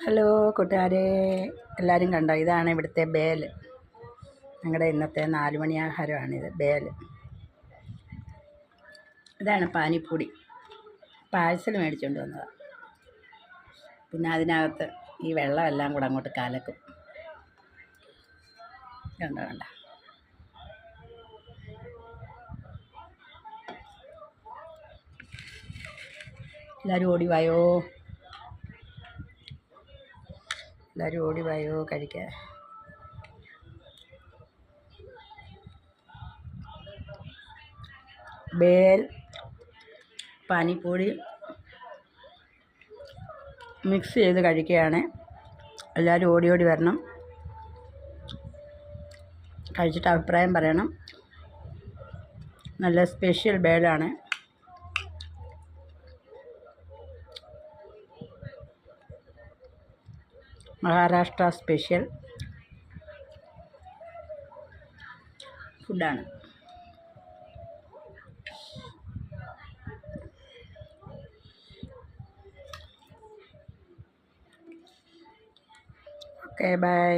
Hello കൂട്ടുകാരെ, എല്ലാവരും കണ്ടോ? ഇതാണ് ഇവിടുത്തെ ബേൽ. ഞങ്ങളുടെ ഇന്നത്തെ 4 മണി ആഹാരമാണിത്, ബേൽ. ഇതാണ് പാനിപ്പൂടി. പാഴ്സൽ മേടിച്ചുകൊണ്ട് വന്നതാണ്. പിന്നെ അതിനകത്ത് ഈ വെള്ളമെല്ലാം കൂടെ അങ്ങോട്ട് കലക്കും. കണ്ടോ കണ്ട. എല്ലാവരും ഓടിവായോ, എല്ലാവരും ഓടിവായോ കഴിക്കാൻ. ബേൽ പാനിപ്പൂരി മിക്സ് ചെയ്ത് കഴിക്കുകയാണ്. എല്ലാവരും ഓടി ഓടി വരണം, കഴിച്ചിട്ട് അഭിപ്രായം പറയണം. നല്ല സ്പെഷ്യൽ ബേലാണ്. മഹാരാഷ്ട്ര സ്പെഷ്യൽ ഫുഡാണ്. Okay, by.